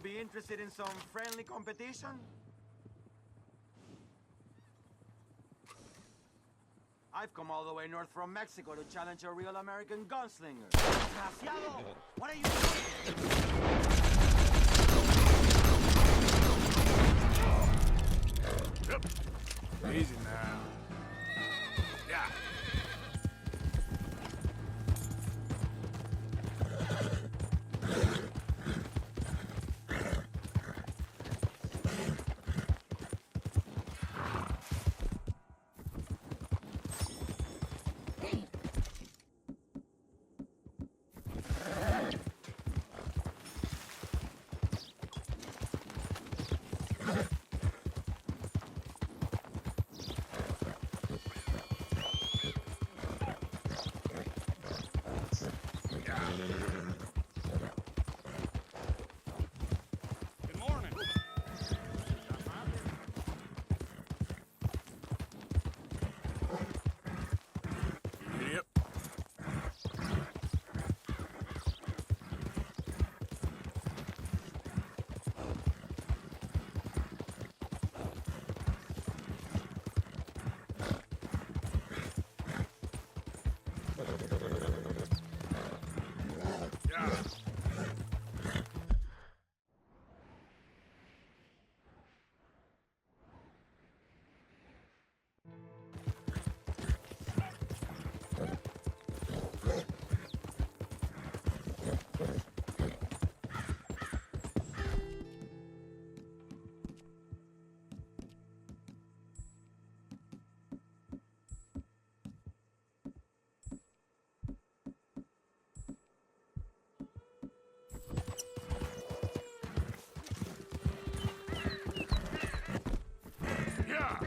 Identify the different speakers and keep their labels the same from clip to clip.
Speaker 1: be interested in some friendly competition? I've come all the way north from Mexico to challenge a real American gunslinger. Desgraciado! What are you doing?
Speaker 2: Yep. Easy now. Yeah. Good morning. Yep. Yeah. Yeah.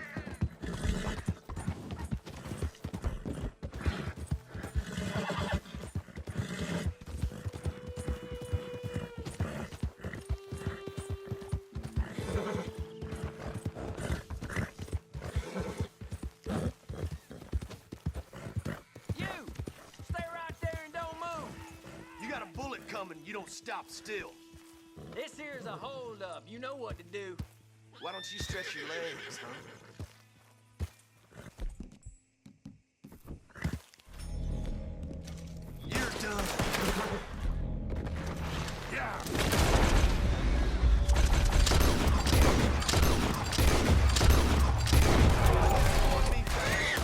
Speaker 3: You! Stay right there and don't move!
Speaker 4: You got a bullet coming, you don't stop still.
Speaker 3: This here's a holdup. You know what to do.
Speaker 4: Why don't you stretch your legs, huh? You're done.
Speaker 2: Yeah.
Speaker 4: Want me fast?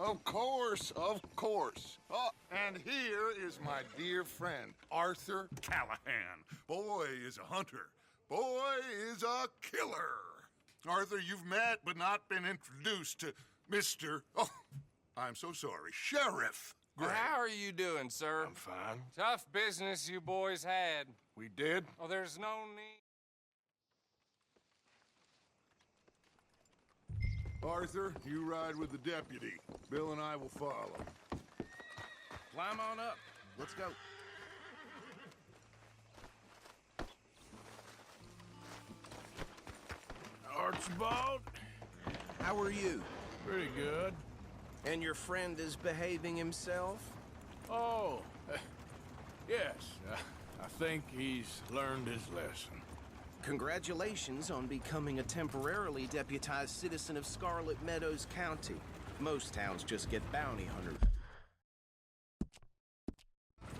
Speaker 5: Of course, of course. Oh, and here is my dear friend, Arthur Callahan. Boy is a hunter. Boy is a killer. Arthur, you've met but not been introduced to Mr. Oh, I'm so sorry, Sheriff Gray.
Speaker 6: How are you doing, sir?
Speaker 2: I'm fine.
Speaker 6: Tough business you boys had.
Speaker 5: We did?
Speaker 6: Oh, there's no need.
Speaker 5: Arthur, you ride with the deputy. Bill and I will follow.
Speaker 6: Climb on up.
Speaker 4: Let's go.
Speaker 2: Archibald?
Speaker 7: How are you?
Speaker 2: Pretty good.
Speaker 7: And your friend is behaving himself?
Speaker 2: Oh, yes. I think he's learned his lesson.
Speaker 7: Congratulations on becoming a temporarily deputized citizen of Scarlet Meadows County. Most towns just get bounty hunters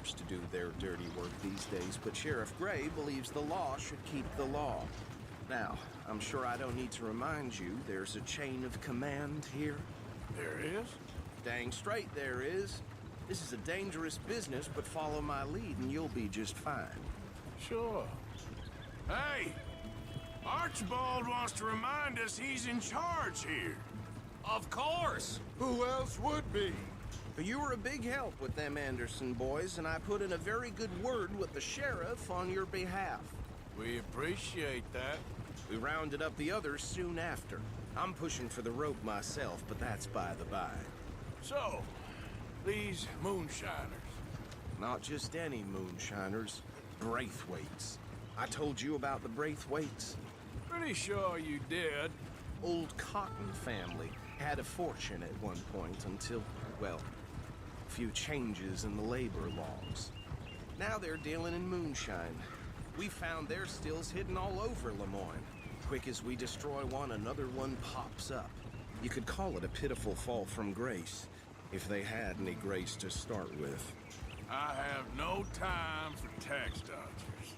Speaker 7: to do their dirty work these days, but Sheriff Gray believes the law should keep the law. Now, I'm sure I don't need to remind you there's a chain of command here.
Speaker 2: There is?
Speaker 7: Dang straight there is. This is a dangerous business, but follow my lead and you'll be just fine.
Speaker 2: Sure. Hey! Archibald wants to remind us he's in charge here.
Speaker 6: Of course.
Speaker 5: Who else would be?
Speaker 7: But you were a big help with them Anderson boys, and I put in a very good word with the sheriff on your behalf.
Speaker 2: We appreciate that.
Speaker 7: We rounded up the others soon after. I'm pushing for the rope myself, but that's by the by.
Speaker 2: So, these moonshiners.
Speaker 7: Not just any moonshiners, Braithwaites. I told you about the Braithwaites.
Speaker 2: Pretty sure you did.
Speaker 7: Old Cotton family had a fortune at one point until, well, a few changes in the labor laws. Now they're dealing in moonshine. We found their stills hidden all over Lemoyne. Quick as we destroy one, another one pops up. You could call it a pitiful fall from grace, if they had any grace to start with.
Speaker 2: I have no time for tax dodgers.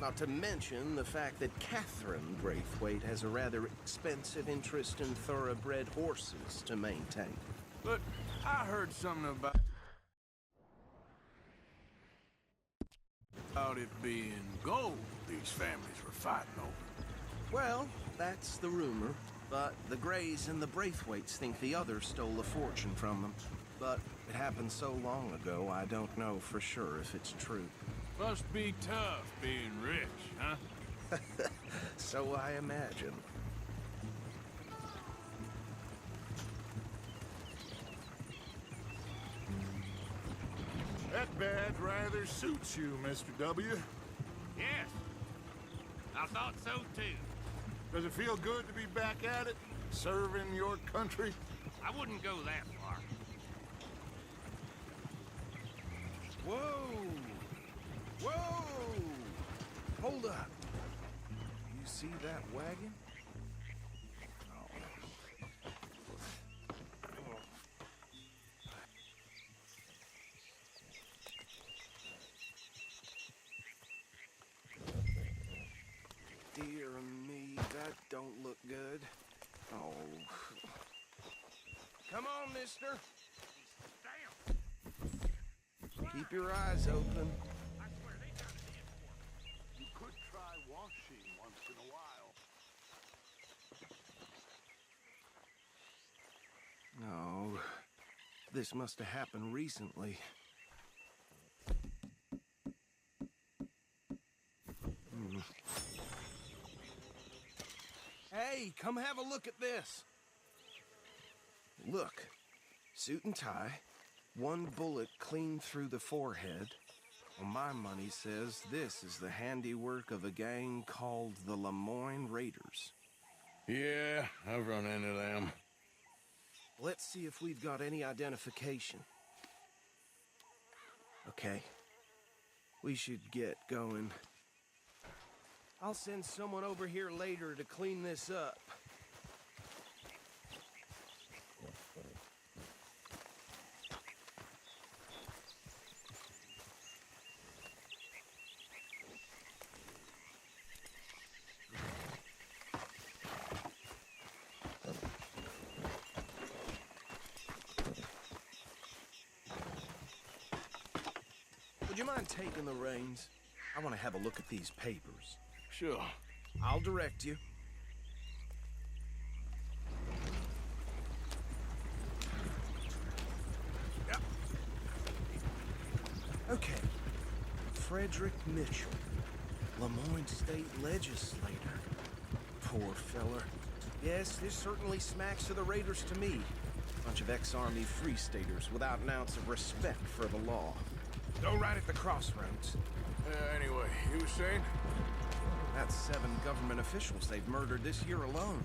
Speaker 7: Not to mention the fact that Catherine Braithwaite has a rather expensive interest in thoroughbred horses to maintain.
Speaker 2: But I heard something about it being gold these families were fighting over.
Speaker 7: Well, that's the rumor. But the Grays and the Braithwaites think the others stole a fortune from them. But it happened so long ago, I don't know for sure if it's true.
Speaker 2: Must be tough being rich, huh?
Speaker 7: So I imagine.
Speaker 5: That badge rather suits you, Mr. W.
Speaker 3: Yes. I thought so too.
Speaker 5: Does it feel good to be back at it, serving your country?
Speaker 3: I wouldn't go that far.
Speaker 7: Whoa! Whoa! Hold up. You see that wagon? Dear me, that don't look good. Oh. Come on, mister. Keep your eyes open.
Speaker 5: You could try washing once in a while.
Speaker 7: No. This must have happened recently. Hey, come have a look at this. Look, suit and tie, one bullet clean through the forehead. Well, my money says this is the handiwork of a gang called the Lemoyne Raiders.
Speaker 2: Yeah, I've run into them.
Speaker 7: Let's see if we've got any identification. Okay. We should get going. I'll send someone over here later to clean this up. Would you mind taking the reins? I want to have a look at these papers.
Speaker 2: Sure.
Speaker 7: I'll direct you.
Speaker 2: Yep.
Speaker 7: Okay. Frederick Mitchell, Lemoyne State Legislator. Poor feller. Yes, this certainly smacks of the Raiders to me. Bunch of ex-Army Free Staters without an ounce of respect for the law. Go right at the crossroads.
Speaker 2: Anyway, you were saying?
Speaker 7: That's 7 government officials they've murdered this year alone.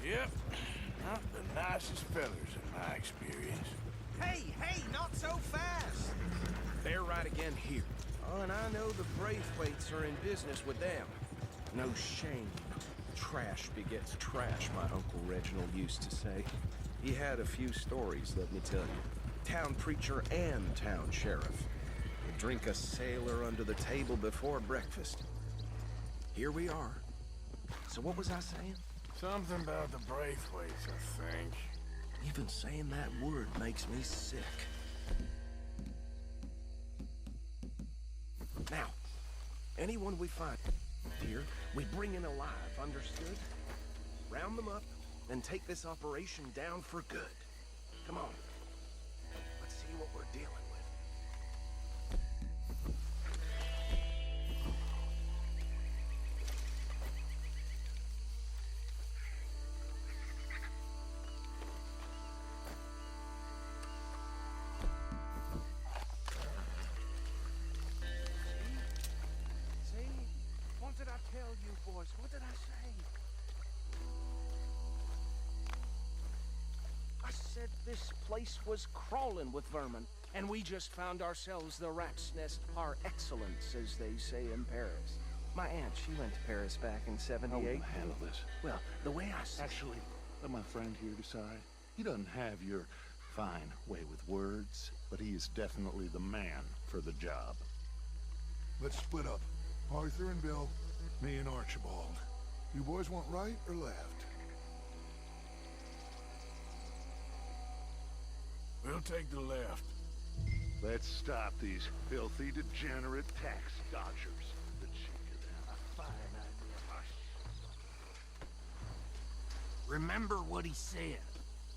Speaker 2: Yep. Not the nicest fellers in my experience.
Speaker 7: Hey, not so fast! They're right again here. Oh, and I know the Braithwaites are in business with them. No shame. Trash begets trash, my Uncle Reginald used to say. He had a few stories, let me tell you. Town preacher and town sheriff. Would drink a sailor under the table before breakfast. Here we are. So what was I saying?
Speaker 2: Something about the Braithwaites, I think.
Speaker 7: Even saying that word makes me sick. Now, anyone we find here, we bring in alive, understood? Round them up, and take this operation down for good. Come on. Let's see what we're dealing with. See? What did I tell you, boys? What did I say? I said this place was crawling with vermin, and we just found ourselves the rat's nest par excellence, as they say in Paris. My aunt, she went to Paris back in '78.
Speaker 8: How will you handle this?
Speaker 7: Well, the way I see
Speaker 8: Actually, let my friend here decide. He doesn't have your fine way with words, but he is definitely the man for the job.
Speaker 5: Let's split up. Arthur and Bill, me and Archibald. You boys want right or left?
Speaker 2: We'll take the left.
Speaker 8: Let's stop these filthy, degenerate tax dodgers. The cheek of them. A fine idea.
Speaker 3: Remember what he said.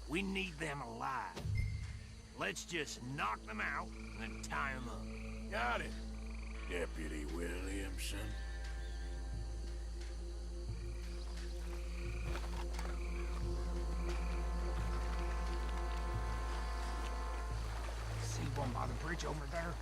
Speaker 3: We need them alive. Let's just knock them out and tie them up.
Speaker 2: Got it, Deputy Williamson.
Speaker 3: See one by the bridge over there?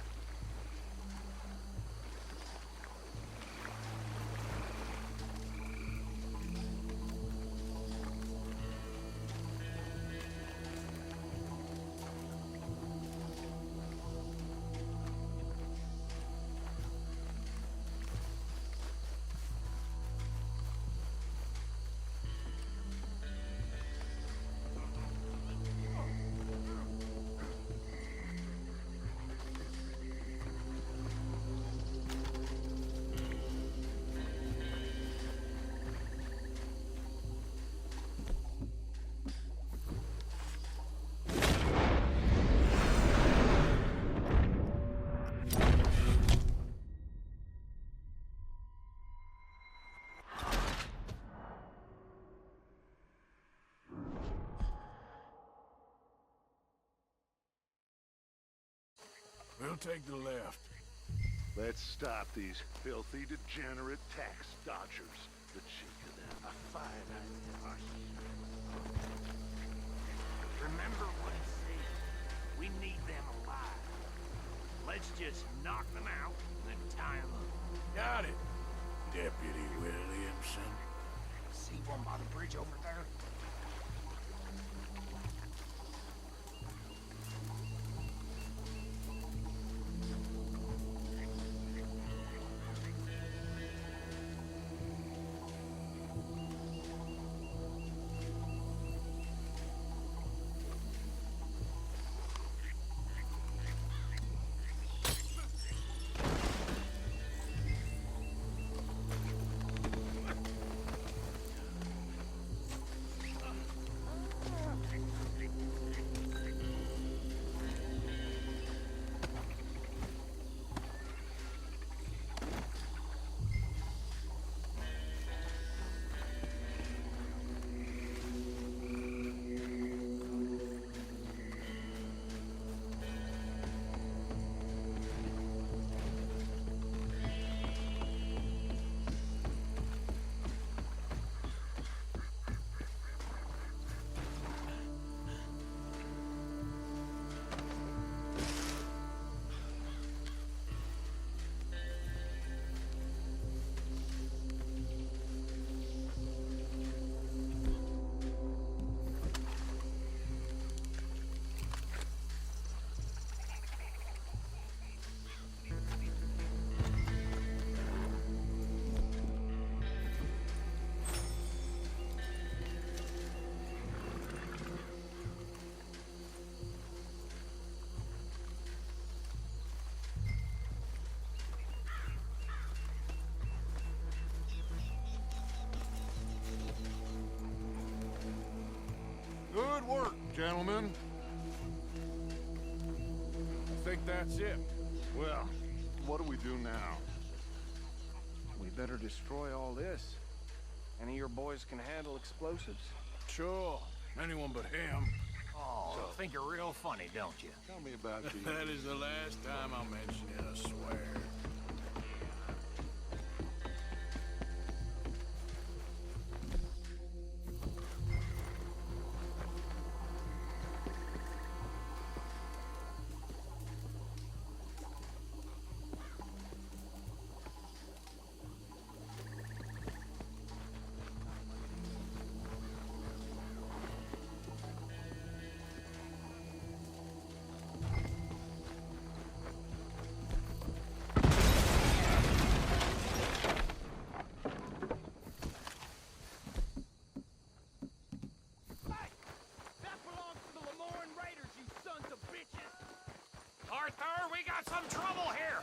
Speaker 2: We'll take the left.
Speaker 8: Let's stop these filthy, degenerate tax dodgers. The cheek of them. A fine idea.
Speaker 3: Remember what he said. We need them alive. Let's just knock them out and tie them up.
Speaker 2: Got it, Deputy Williamson.
Speaker 3: See one by the bridge over there?
Speaker 5: Gentlemen,
Speaker 2: I think that's it.
Speaker 8: Well, what do we do now?
Speaker 7: We better destroy all this. Any of your boys can handle explosives?
Speaker 2: Sure. Anyone but him.
Speaker 3: Oh, think you're real funny, don't you?
Speaker 8: Tell me about the...
Speaker 2: That is the last time I'll mention it, I swear.
Speaker 3: That belongs to the Lemoran Raiders, you sons of bitches! Arthur, we got some trouble here!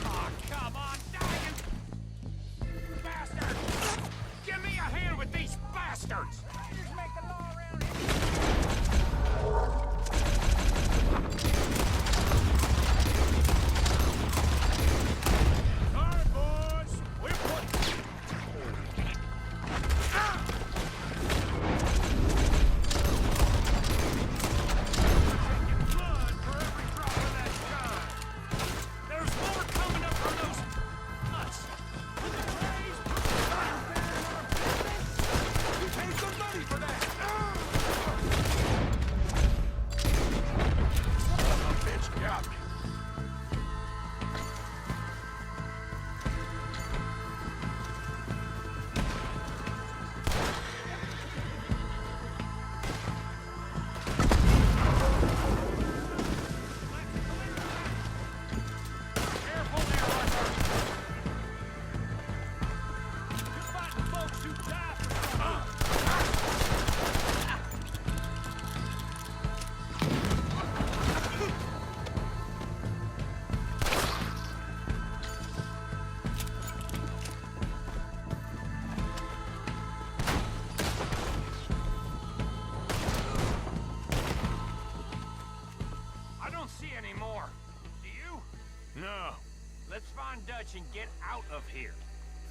Speaker 3: Aw, come on, die, you bastard! Give me a hand with these bastards! Just make the law around here!
Speaker 2: All right, boys. We're putting...
Speaker 3: Blood for every drop of that shine! There's more coming up from those nuts! We paid some money for that!
Speaker 2: A bitch got me.
Speaker 3: Careful there, Arthur! You're fighting folks who die for something! I don't see any more. Do you?
Speaker 2: No.
Speaker 3: Let's find Dutch and get out of here.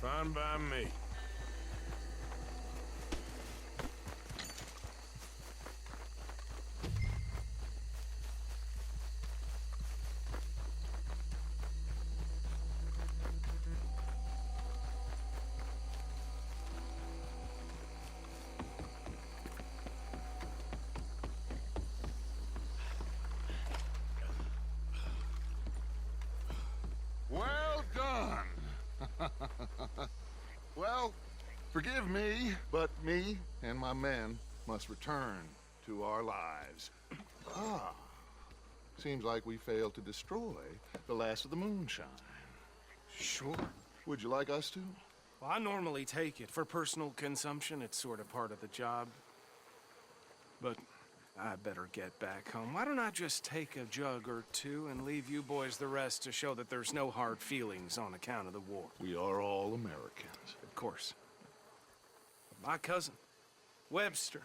Speaker 2: Fine by me.
Speaker 5: Well done. Well, forgive me, but me and my men must return to our lives. Ah, seems like we failed to destroy the last of the moonshine.
Speaker 7: Sure.
Speaker 5: Would you like us to?
Speaker 7: Well, I normally take it for personal consumption. It's sort of part of the job. But I better get back home. Why don't I just take a jug or two and leave you boys the rest to show that there's no hard feelings on account of the war?
Speaker 5: We are all Americans.
Speaker 7: Of course. My cousin, Webster,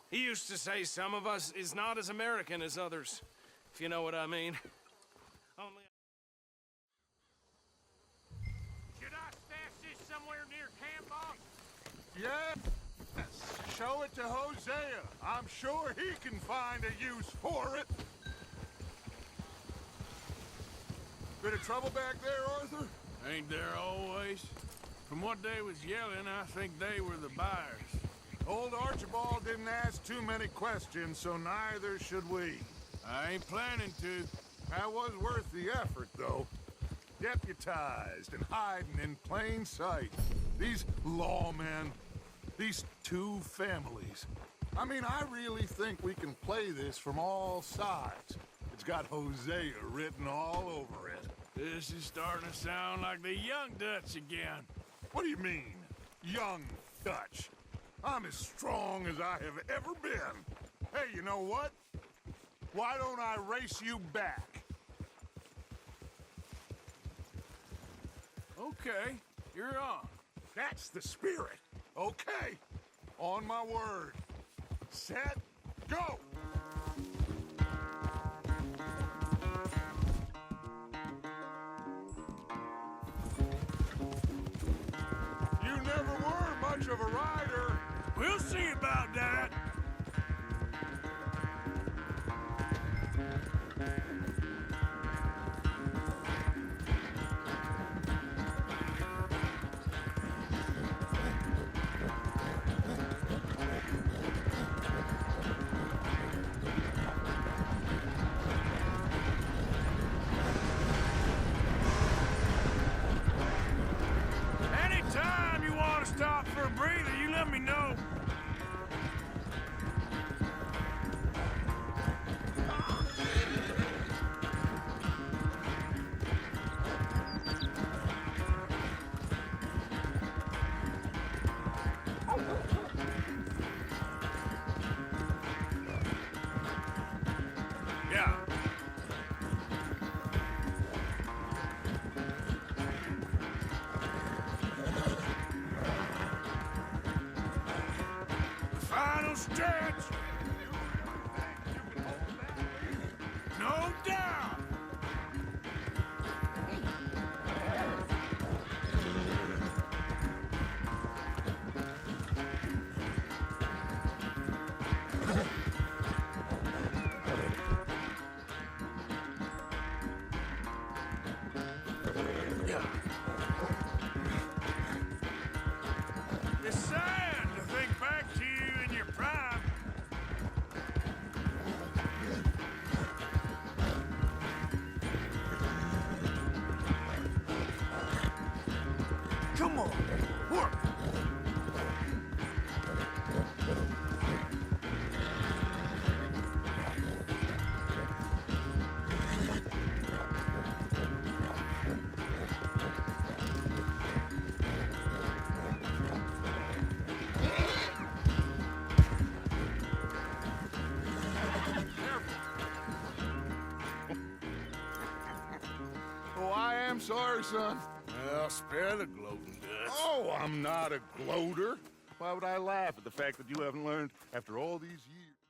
Speaker 7: he used to say some of us is not as American as others, if you know what I mean. Only...
Speaker 3: Should I stash this somewhere near camp, boss?
Speaker 5: Yes! Show it to Hosea. I'm sure he can find a use for it. Bit of trouble back there, Arthur?
Speaker 2: Ain't there always? From what they was yelling, I think they were the buyers.
Speaker 5: Old Archibald didn't ask too many questions, so neither should we.
Speaker 2: I ain't planning to.
Speaker 5: That was worth the effort, though. Deputized and hiding in plain sight. These lawmen, these two families. I mean, I really think we can play this from all sides. It's got Hosea written all over it.
Speaker 2: This is starting to sound like the young Dutch again.
Speaker 5: What do you mean, young Dutch? I'm as strong as I have ever been. Hey, you know what? Why don't I race you back?
Speaker 2: Okay, you're on.
Speaker 5: That's the spirit. Okay, on my word. Set, go! You never were much of a rider.
Speaker 2: We'll see about that. Anytime you want to stop for a breather, you let me know. Yeah. Final stretch. No doubt. It's sad to think back to you in your prime. Come on, work.
Speaker 5: Oh, I am sorry, son.
Speaker 2: Well, spare the gloating guts.
Speaker 5: Oh, I'm not a gloater. Why would I laugh at the fact that you haven't learned after all these years?